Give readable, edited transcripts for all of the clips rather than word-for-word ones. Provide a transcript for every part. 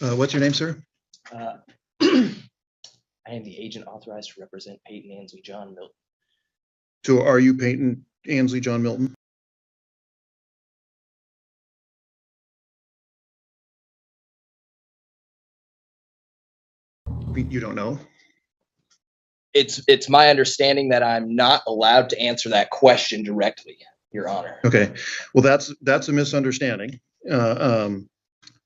What's your name, sir? Uh, I am the agent authorized to represent Peyton Ansley John Milton. So are you Peyton Ansley John Milton? You don't know? It's my understanding that I'm not allowed to answer that question directly, Your Honor. Okay, well, that's a misunderstanding.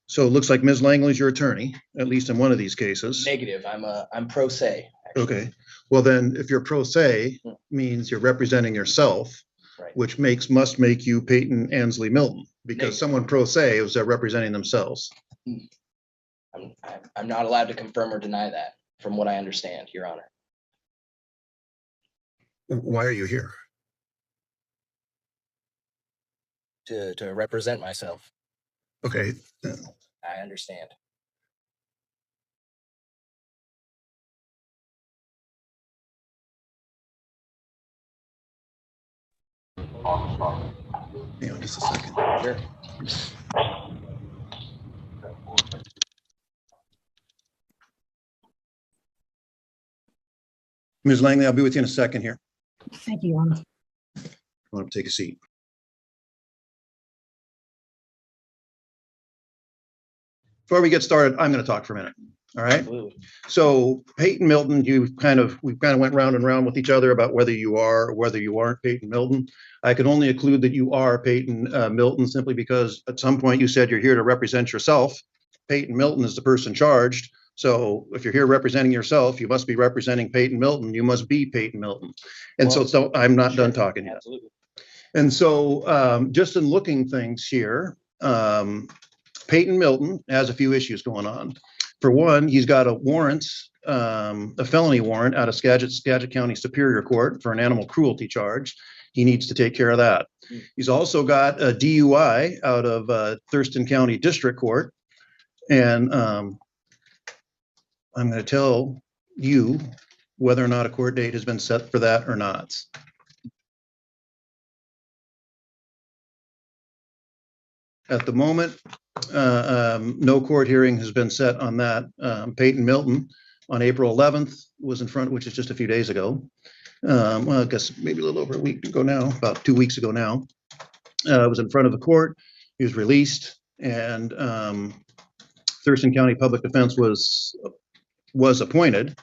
So it looks like Ms. Langley is your attorney, at least in one of these cases. Negative. I'm pro se. Actually. Okay, well then, if you're pro se, means you're representing yourself, Right. which must make you Peyton Ansley Milton, because Negative. Someone pro se is representing themselves. I'm not allowed to confirm or deny that, from what I understand, Your Honor. Why are you here? To represent myself. Okay. I understand. Hang on just a second. Sure. Ms. Langley, I'll be with you in a second here. Thank you, Your Honor. I want to take a seat. Before we get started, I'm going to talk for a minute. All right. Absolutely. So Peyton Milton, we've kind of went round and round with each other about whether you are or whether you aren't Peyton Milton. I can only conclude that you are Peyton Milton simply because at some point you said you're here to represent yourself. Peyton Milton is the person charged. So if you're here representing yourself, you must be representing Peyton Milton. You must be Peyton Milton. And well, so I'm not done talking yet. Absolutely. And so just in looking things here, Peyton Milton has a few issues going on. For one, he's got a warrant, a felony warrant out of Skagit County Superior Court for an animal cruelty charge. He needs to take care of that. He's also got a DUI out of Thurston County District Court. And I'm going to tell you whether or not a court date has been set for that or not. At the moment, no court hearing has been set on that. Peyton Milton on April 11th was in front, which is just a few days ago. Well, I guess maybe a little over a week ago now, about 2 weeks ago now. Was in front of the court. He was released, and Thurston County Public Defense was appointed.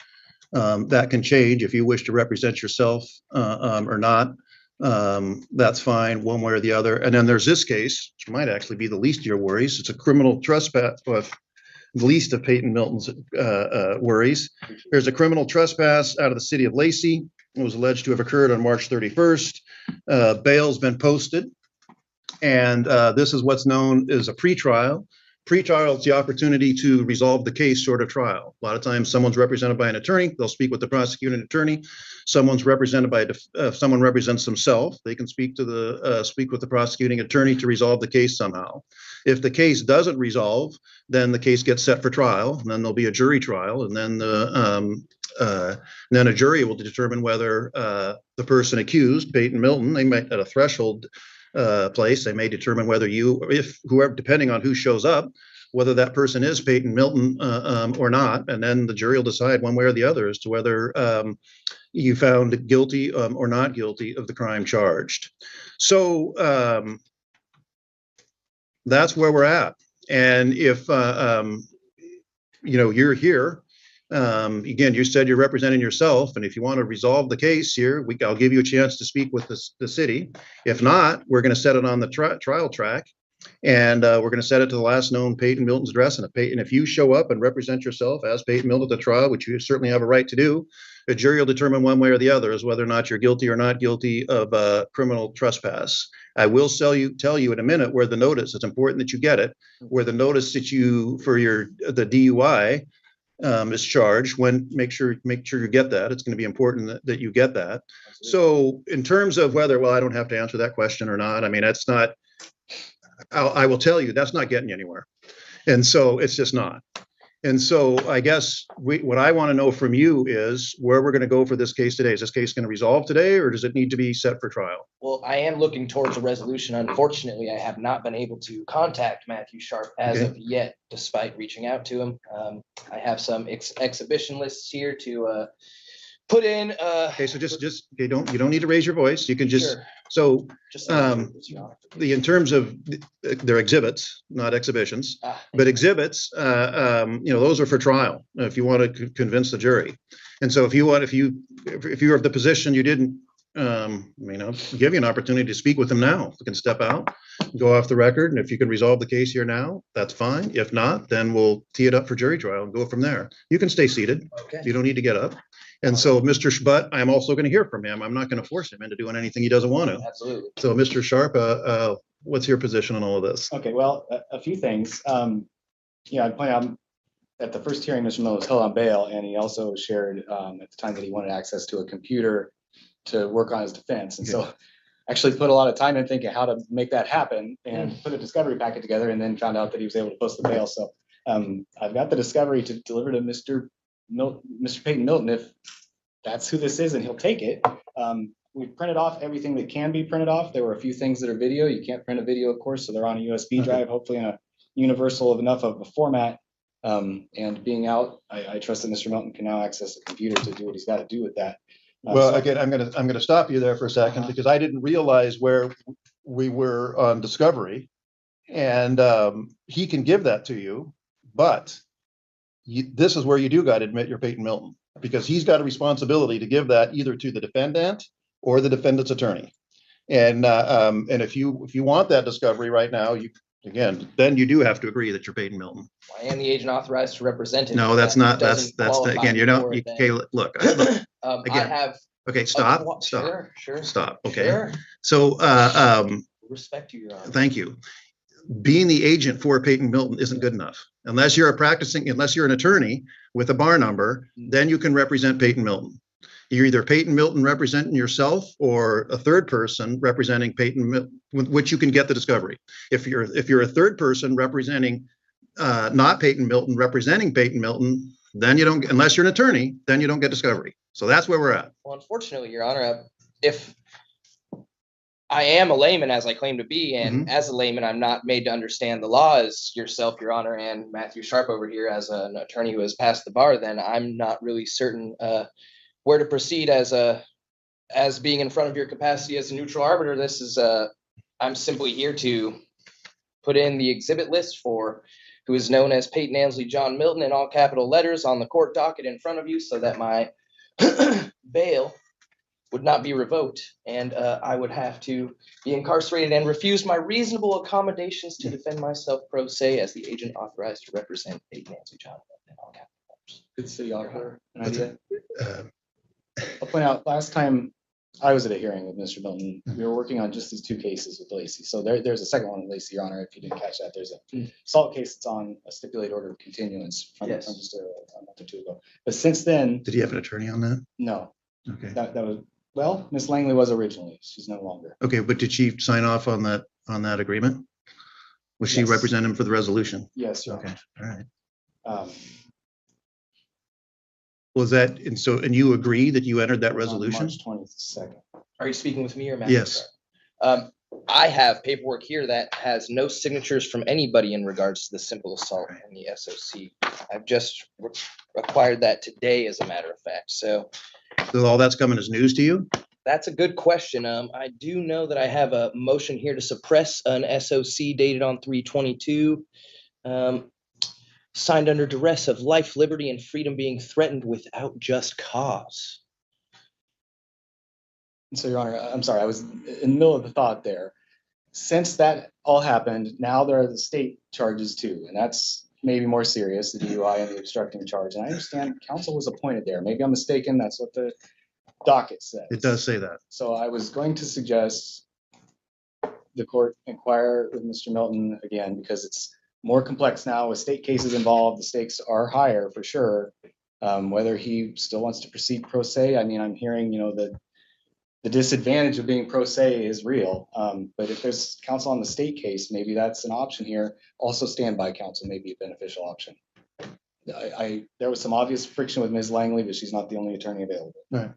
That can change if you wish to represent yourself or not. That's fine, one way or the other. And then there's this case, which might actually be the least of your worries. It's a criminal trespass, the least of Peyton Milton's worries. There's a criminal trespass out of the city of Lacey. It was alleged to have occurred on March 31st. Bail's been posted. And this is what's known as a pretrial. Pretrial is the opportunity to resolve the case short of trial. A lot of times someone's represented by an attorney. They'll speak with the prosecuting attorney. Someone's represented by, if someone represents themselves, they can speak with the prosecuting attorney to resolve the case somehow. If the case doesn't resolve, then the case gets set for trial, and then there'll be a jury trial, and then then a jury will determine whether the person accused, Peyton Milton, they might at a threshold place, they may determine whether whoever, depending on who shows up, whether that person is Peyton Milton or not, and then the jury will decide one way or the other as to whether you found guilty or not guilty of the crime charged. So that's where we're at. And if you're here, again, you said you're representing yourself, and if you want to resolve the case here, I'll give you a chance to speak with the city. If not, we're going to set it on the trial track, and we're going to set it to the last known Peyton Milton's address. And if you show up and represent yourself as Peyton Milton at the trial, which you certainly have a right to do, the jury will determine one way or the other as whether or not you're guilty or not guilty of criminal trespass. I will tell you in a minute where the notice, it's important that you get it, where the notice that you, for the DUI, is charged. Make sure you get that. It's going to be important that you get that. Absolutely. So in terms of whether, I don't have to answer that question or not. I mean, that's not, I will tell you, that's not getting you anywhere. And so it's just not. And so I guess what I want to know from you is where we're going to go for this case today. Is this case going to resolve today, or does it need to be set for trial? Well, I am looking towards a resolution. Unfortunately, I have not been able to contact Matthew Sharp as Okay. of yet, despite reaching out to him. I have some exhibition lists here to put in. Okay, so just okay, you don't need to raise your voice. You can just Sure. so Just in terms of their exhibits, not exhibitions, but exhibits, those are for trial if you want to convince the jury. And so if you're of the position you didn't, give you an opportunity to speak with them now. You can step out, go off the record, and if you can resolve the case here now, that's fine. If not, then we'll tee it up for jury trial and go from there. You can stay seated. Okay. You don't need to get up. And so, Mr. Schbutt, I'm also going to hear from him. I'm not going to force him into doing anything he doesn't want to. Absolutely. So, Mr. Sharp, what's your position on all of this? Okay, well, a few things. I'd point out at the first hearing, Mr. Miller was held on bail, and he also shared at the time that he wanted access to a computer to work on his defense. And so actually put a lot of time in thinking how to make that happen and put a discovery packet together, and then found out that he was able to post the bail. So I've got the discovery to deliver to Mr. Peyton Milton if that's who this is, and he'll take it. We printed off everything that can be printed off. There were a few things that are video. You can't print a video, of course, so they're on a USB drive, hopefully in a universal of enough of a format. And being out, I trust that Mr. Milton can now access the computer to do what he's got to do with that. Well, again, I'm gonna stop you there for a second because I didn't realize where we were on discovery, and he can give that to you, but this is where you do got to admit you're Peyton Milton, because he's got a responsibility to give that either to the defendant or the defendant's attorney. And if you want that discovery right now, then you do have to agree that you're Peyton Milton. I am the agent authorized to represent him. No, that's not. That's again. You're not. Okay, look. Again. I have. Okay, stop. Sure. Stop. Okay. Sure. So, Respect to your honor. thank you. Being the agent for Peyton Milton isn't good enough. Unless you're an attorney with a bar number, then you can represent Peyton Milton. You're either Peyton Milton representing yourself or a third person representing Peyton Milton, with which you can get the discovery. If you're a third person representing not Peyton Milton, representing Peyton Milton, then you don't, unless you're an attorney, then you don't get discovery. So that's where we're at. Well, unfortunately, Your Honor, if I am a layman, as I claim to be, and as a layman, I'm not made to understand the law as yourself, Your Honor, and Matthew Sharp over here as an attorney who has passed the bar, then I'm not really certain where to proceed as being in front of your capacity as a neutral arbiter. This is I'm simply here to put in the exhibit list for who is known as Peyton Ansley John Milton in all capital letters on the court docket in front of you, so that my bail would not be revoked, and I would have to be incarcerated and refuse my reasonable accommodations to defend myself pro se as the agent authorized to represent Peyton Ansley John Milton in all capital letters. Good city auditor. I'll point out, last time I was at a hearing with Mr. Milton, we were working on just these two cases with Lacey. So there's a second one with Lacey, Your Honor, if you didn't catch that. There's a assault case that's on a stipulated order of continuance from just a month or two ago. But since then. Did he have an attorney on that? No. Okay. That was, well, Miss Langley was originally. She's no longer. Okay, but did she sign off on that agreement? Was she represent him for the resolution? Yes. Okay. All right. Was that, and you agree that you entered that resolution? March 22nd. Are you speaking with me or Matthew? Yes. I have paperwork here that has no signatures from anybody in regards to the simple assault and the SOC. I've just acquired that today, as a matter of fact. So all that's coming as news to you? That's a good question. I do know that I have a motion here to suppress an SOC dated on 3/22. Signed under duress of life, liberty, and freedom being threatened without just cause. And so, Your Honor, I'm sorry, I was in the middle of the thought there. Since that all happened, now there are the state charges too, and that's maybe more serious, the DUI and the obstructing charge. And I understand counsel was appointed there. Maybe I'm mistaken. That's what the docket says. It does say that. So I was going to suggest the court inquire with Mr. Milton again, because it's more complex now with state cases involved. The stakes are higher for sure. Whether he still wants to proceed pro se, I mean, I'm hearing, the disadvantage of being pro se is real. But if there's counsel on the state case, maybe that's an option here. Also, standby counsel may be a beneficial option. There was some obvious friction with Ms. Langley, but she's not the only attorney available. Right.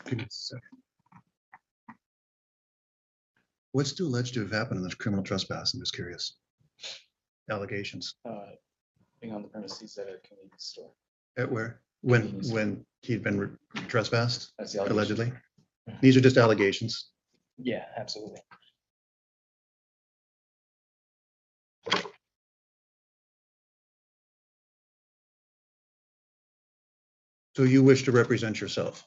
Give me a second. What's still alleged to have happened in this criminal trespass? I'm just curious. Allegations. Being on the premises at a convenience store. At where? When he'd been trespassed, That's the allegation. allegedly? These are just allegations. Yeah, absolutely. So you wish to represent yourself?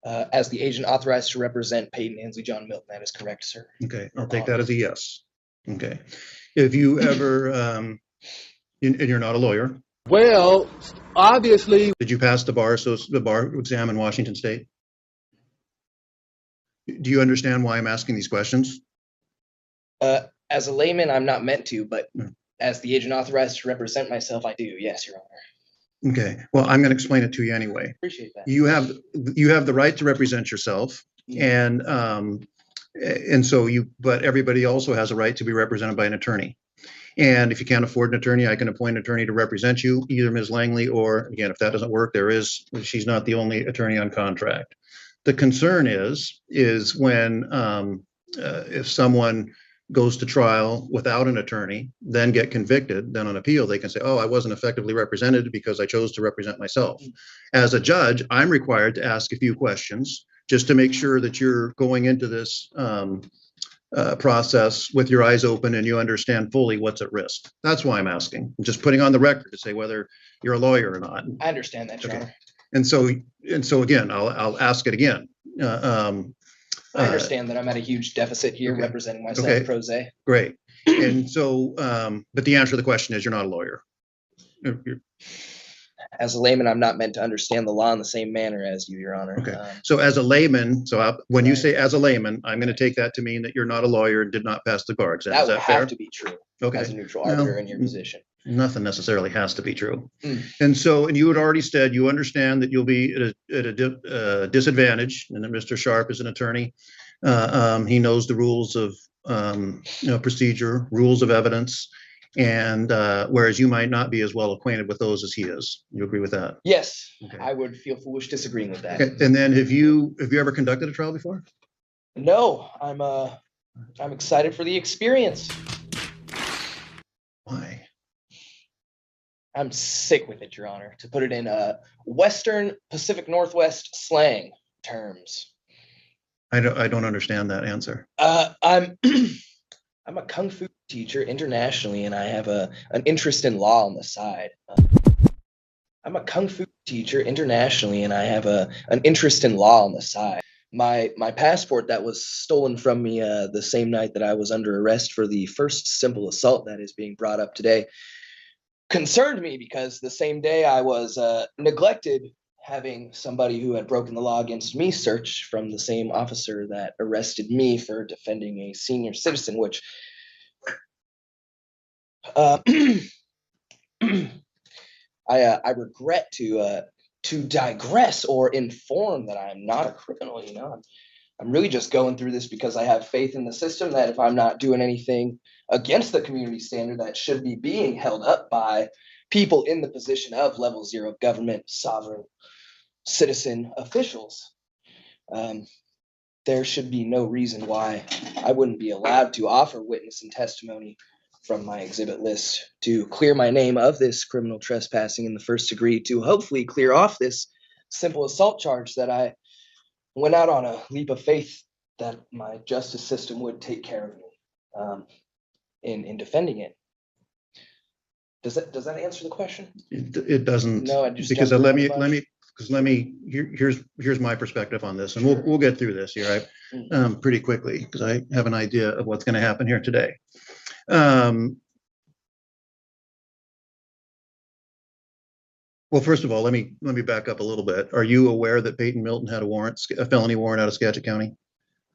As the agent authorized to represent Peyton Ansley John Milton, that is correct, sir. Okay, I'll take that as a yes. Okay. If you ever, and you're not a lawyer, Well, obviously, did you pass the bar exam in Washington State? Do you understand why I'm asking these questions? As a layman, I'm not meant to, but No. as the agent authorized to represent myself, I do. Yes, Your Honor. Okay, well, I'm going to explain it to you anyway. Appreciate that. You have the right to represent yourself, and so but everybody also has a right to be represented by an attorney. And if you can't afford an attorney, I can appoint an attorney to represent you, either Ms. Langley or, again, if that doesn't work, she's not the only attorney on contract. The concern is when if someone goes to trial without an attorney, then get convicted, then on appeal, they can say, oh, I wasn't effectively represented because I chose to represent myself. As a judge, I'm required to ask a few questions just to make sure that you're going into this process with your eyes open and you understand fully what's at risk. That's why I'm asking. I'm just putting on the record to say whether you're a lawyer or not. I understand that, Your Okay. Honor. And so again, I'll ask it again. I understand that I'm at a huge deficit here Okay. representing myself Okay. pro se. Great. And so, but the answer to the question is you're not a lawyer. As a layman, I'm not meant to understand the law in the same manner as you, Your Honor. Okay. So as a layman, when you Right. say as a layman, I'm going to take that to mean that you're not a lawyer and did not pass the bar exam. That Is would that fair? have to be true as a Okay. neutral Well, arbiter in your position. Nothing necessarily has to be true. Mm. And you had already said you understand that you'll be at a disadvantage, and that Mr. Sharp is an attorney. He knows the rules of procedure, rules of evidence, and whereas you might not be as well acquainted with those as he is. You agree with that? Yes, Okay. I would feel foolish disagreeing with that. Okay. And then have you ever conducted a trial before? No, I'm excited for the experience. Why? I'm sick with it, Your Honor, to put it in Western Pacific Northwest slang terms. I don't understand that answer. I'm I'm a kung fu teacher internationally, and I have an interest in law on the side. I'm a kung fu teacher internationally, and I have an interest in law on the side. My passport that was stolen from me the same night that I was under arrest for the first simple assault that is being brought up today concerned me because the same day I was neglected having somebody who had broken the law against me search from the same officer that arrested me for defending a senior citizen, which I regret to digress or inform that I'm not a criminal. I'm really just going through this because I have faith in the system that if I'm not doing anything against the community standard that should be being held up by people in the position of level 0 government, sovereign, citizen officials, there should be no reason why I wouldn't be allowed to offer witness and testimony from my exhibit list to clear my name of this criminal trespassing in the first degree, to hopefully clear off this simple assault charge that I went out on a leap of faith that my justice system would take care of me in defending it. Does that answer the question? It doesn't. No, I just because jumped let around me a bunch. here's my perspective on this, and Sure. we'll get through this here pretty quickly because I have an idea of what's going to happen here today. Well, first of all, let me back up a little bit. Are you aware that Peyton Milton had a felony warrant out of Skagit County?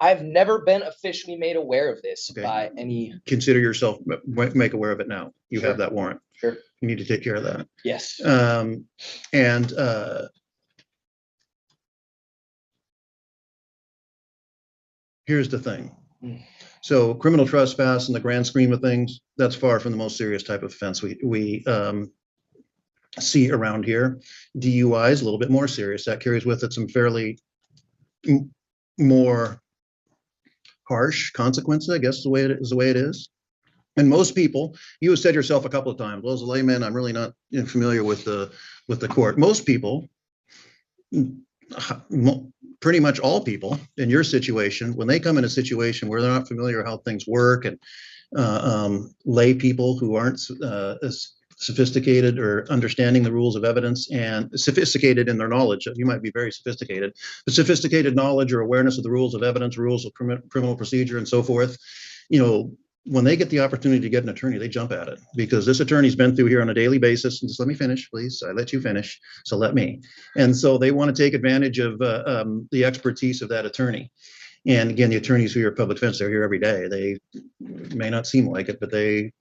I've never been officially made aware of this Okay. by any. Consider yourself make aware of it now. You Sure. have that warrant. Sure. You need to take care of that. Yes. here's the thing. So criminal trespass in the grand scheme of things, that's far from the most serious type of offense we see around here. DUI is a little bit more serious. That carries with it some fairly more harsh consequences, I guess, the way it is. And most people, you have said yourself a couple of times, well, as a layman, I'm really not familiar with the court. Most people, pretty much all people in your situation, when they come in a situation where they're not familiar how things work, and lay people who aren't as sophisticated or understanding the rules of evidence and sophisticated in their knowledge, you might be very sophisticated, but sophisticated knowledge or awareness of the rules of evidence, rules of criminal procedure and so forth, when they get the opportunity to get an attorney, they jump at it, because this attorney's been through here on a daily basis. And just let me finish, please. I let you finish, so let me. And so they want to take advantage of the expertise of that attorney. And again, the attorneys who are public defense, they're here every day. They may not seem like it, but they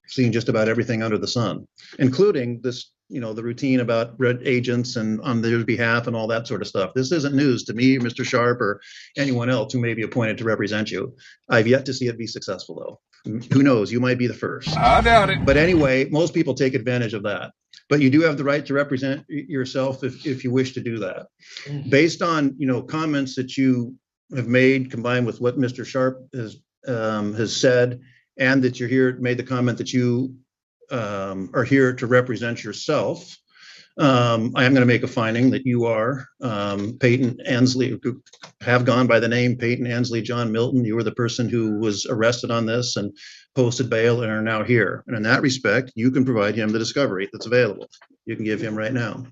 seen just about everything under the sun, including this, the routine about red agents and on their behalf and all that sort of stuff. This isn't news to me, Mr. Sharp, or anyone else who may be appointed to represent you. I've yet to see it be successful, though. Who knows? You might be the first. I doubt it. But anyway, most people take advantage of that. But you do have the right to represent yourself if you wish to do that. Based on, comments that you have made, combined with what Mr. Sharp has said, and that you're here, made the comment that you are here to represent yourself. I am going to make a finding that you are Peyton Ansley, who have gone by the name Peyton Ansley John Milton. You were the person who was arrested on this and posted bail and are now here. And in that respect, you can provide him the discovery that's available. You can give him right now.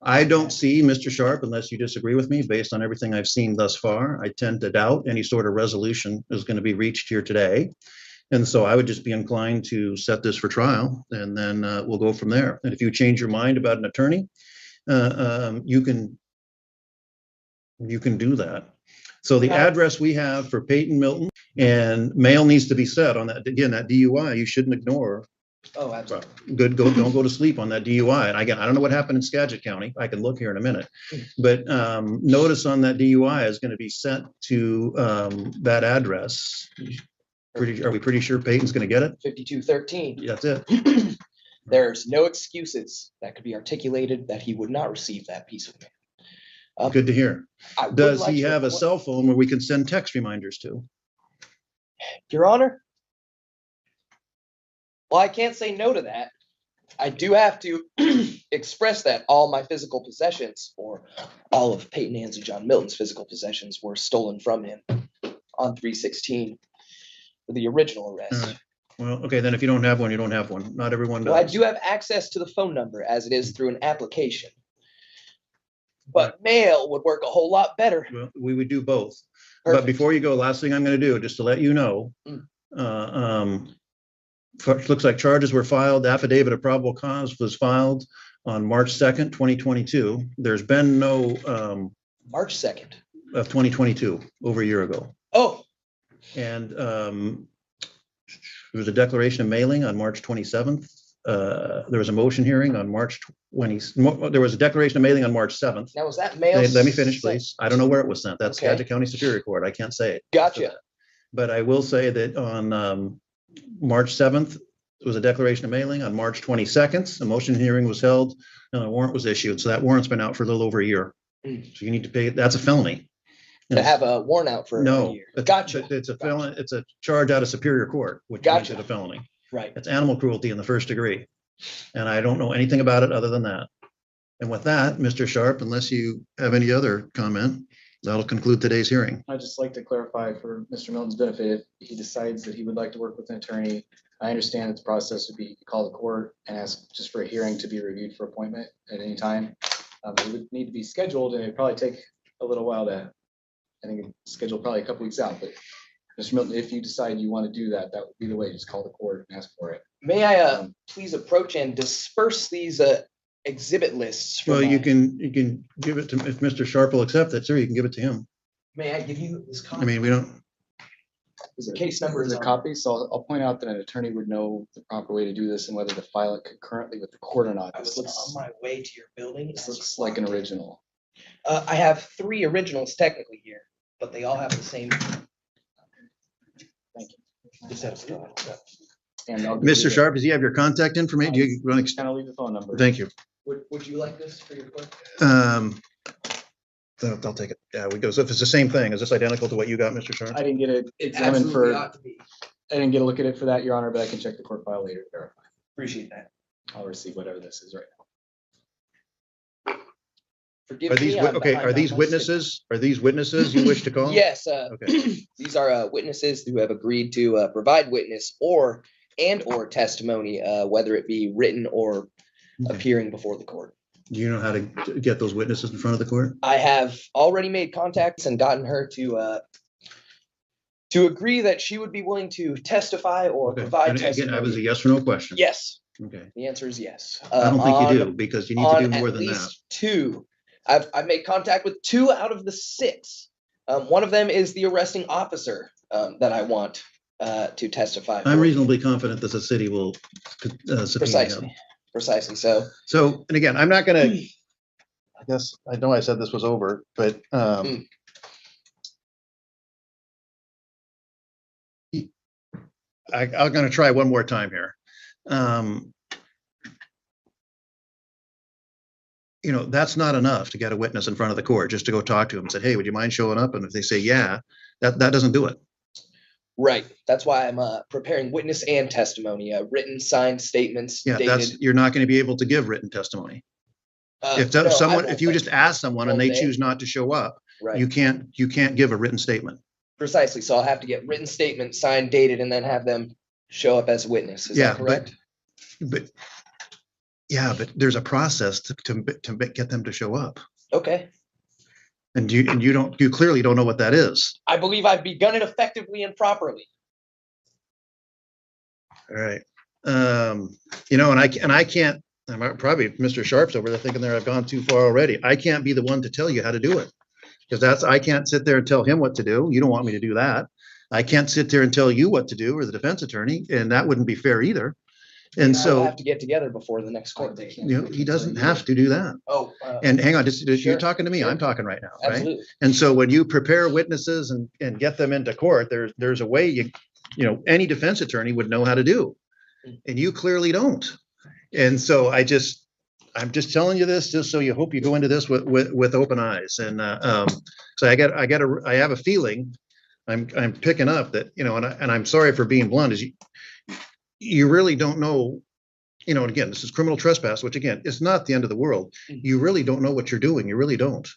I don't see, Mr. Sharp, unless you disagree with me, based on everything I've seen thus far, I tend to doubt any sort of resolution is going to be reached here today. And so I would just be inclined to set this for trial, and then we'll go from there. And if you change your mind about an attorney, you can do that. So the address we have for Peyton Milton, and mail needs to be set on that. Again, that DUI, you shouldn't ignore. Oh, absolutely. Don't go to sleep on that DUI. And again, I don't know what happened in Skagit County. I can look here in a minute. But notice on that DUI is going to be sent to that address. Are we pretty sure Peyton's going to get it? 5213. That's it. There's no excuses that could be articulated that he would not receive that piece of mail. Good to hear. I Does would like he to have a report- cell phone where we can send text reminders to? Your Honor, well, I can't say no to that. I do have to express that all my physical possessions, or all of Peyton Ansley John Milton's physical possessions, were stolen from him on 3/16 for the original arrest. All right. Well, okay, then if you don't have one, you don't have one. Not everyone does. Well, I do have access to the phone number as it is through an application. But mail would work a whole lot better. Well, we would do both. But Perfect. before you go, last thing I'm going to do, just to let you know, looks like charges were filed. The affidavit of probable cause was filed on March 2nd, 2022. There's been no March 2nd. of 2022, over a year ago. Oh, And there was a declaration of mailing on March 27th. There was a motion hearing on March 20. There was a declaration of mailing on March 7th. now was that mail? Let me finish, sent? please. I don't know where it was sent. That's Okay. Skagit County Superior Court. I can't say it. Gotcha. But I will say that on March 7th, there was a declaration of mailing. On March 22nd, a motion hearing was held and a warrant was issued. So that warrant's been out for a little over a year. So you need to pay. That's a felony. To have a warrant out for a No, year. it's- Gotcha. It's a felon. It's a charge out of Superior Court, which makes Gotcha. it a felony. Right. It's animal cruelty in the first degree. And I don't know anything about it other than that. And with that, Mr. Sharp, unless you have any other comment, that'll conclude today's hearing. I'd just like to clarify for Mr. Milton's benefit, if he decides that he would like to work with an attorney, I understand that the process would be call the court and ask just for a hearing to be reviewed for appointment at any time. It would need to be scheduled, and it'd probably take a little while to, I think, schedule probably a couple weeks out. But Mr. Milton, if you decide you want to do that, that would be the way. Just call the court and ask for it. May I please approach and disperse these exhibit lists? from Well, you my- can give it to, if Mr. Sharp will accept it, sir, you can give it to him. May I give you this I copy? mean, we don't, The case number There's is a on- copy, so I'll point out that an attorney would know the proper way to do this and whether to file it concurrently with the court or not. I This was looks, on my way to your building. this looks like an original. I have 3 originals technically here. but they all have the same. Thank you. Just have to- And I'll give Mr. you Sharp, does he have your contact information? Do you want to? Kind of leave the phone number. Thank you. Would you like this for your clerk? I'll take it. Yeah, we go. So if it's the same thing, is this identical to what you got, Mr. Sharp? I didn't get it It examined absolutely for, ought to be. I didn't get a look at it for that, Your Honor, but I can check the court file later to verify. Appreciate that. I'll receive whatever this is right Forgive Are these, me, I'm okay, behind are on these my witnesses? Are these witnesses you wish to call? Yes, Okay. these are witnesses who have agreed to provide witness or testimony, whether it be written or Okay. appearing before the court. Do you know how to get those witnesses in front of the court? I have already made contacts and gotten her to agree that she would be willing to testify or Okay. provide And again, that was a testimony. yes or no question. Yes, Okay. the answer is yes. I don't think you do On- because you need to do on more at than that. least two. I've made contact with 2 out of the 6. One of them is the arresting officer that I want to testify. I'm for. reasonably confident that the city will subpoena him. Precisely. So So, and again, I'm not gonna, I guess, I know I said this was over, but I'm gonna try one more time here. You know, that's not enough to get a witness in front of the court, just to go talk to them and say, hey, would you mind showing up? And if they say, yeah, that doesn't do it. right. That's why I'm preparing witness and testimony, written signed statements Yeah, dated. you're not gonna be able to give written testimony. If No, I someone, won't, if you but- just ask someone and they won't they? choose not to show up, Right. you can't give a written statement. Precisely. So I'll have to get written statement signed, dated, and then have them show up as a witness. Is Yeah, that correct? But yeah, but there's a process to get them to show up. Okay. And you clearly don't know what that is. I believe I've begun it effectively and properly. All right. You know, and I can't, probably Mr. Sharp's over there thinking there I've gone too far already. I can't be the one to tell you how to do it. Because I can't sit there and tell him what to do. You don't want me to do that. I can't sit there and tell you what to do or the defense attorney, and that wouldn't be fair either. And We'll so, have to get together before the next court date. you know, he doesn't have to do that. Oh, And hang on, just Sure, you're talking to me, sure. I'm talking right now, right? absolutely. And so when you prepare witnesses and get them into court, there's a way you know, any defense attorney would know how to do. And you clearly don't. And so I'm just telling you this, just so you hope you go into this with open eyes. And so I have a feeling I'm picking up that, you know, and I'm sorry for being blunt, is you really don't know, you know, and again, this is criminal trespass, which again, is not the end of the world. You really don't know what you're doing. You really don't.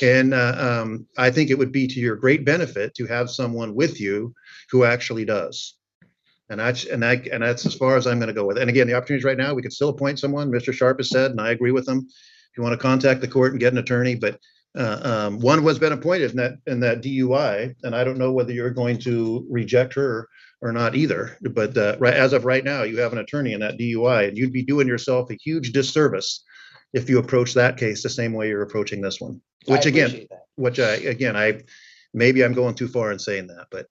And I think it would be to your great benefit to have someone with you who actually does. And that's as far as I'm going to go with it. And again, the opportunities right now, we could still appoint someone. Mr. Sharp has said, and I agree with him. If you want to contact the court and get an attorney, but one was been appointed in that DUI, and I don't know whether you're going to reject her or not either. But as of right now, you have an attorney in that DUI, and you'd be doing yourself a huge disservice if you approach that case the same way you're approaching this one. Which I again, appreciate that. maybe I'm going too far in saying that, but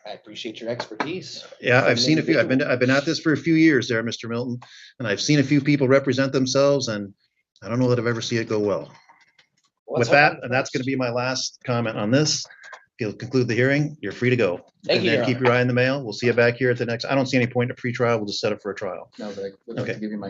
I appreciate your expertise. yeah, I've As an seen a few. I've individual. been at this for a few years there, Mr. Milton, and I've seen a few people represent themselves, and I don't know that I've ever seen it go well. Well, With let's hope that, I'm and that's going to first. be my last comment on this. If you'll conclude the hearing, you're free to go. Thank And you, then Your keep Honor. your eye in the mail. We'll see you back here at the next. I don't see any point in a pre-trial. We'll just set it for a trial. now, but I would like Okay. to give you my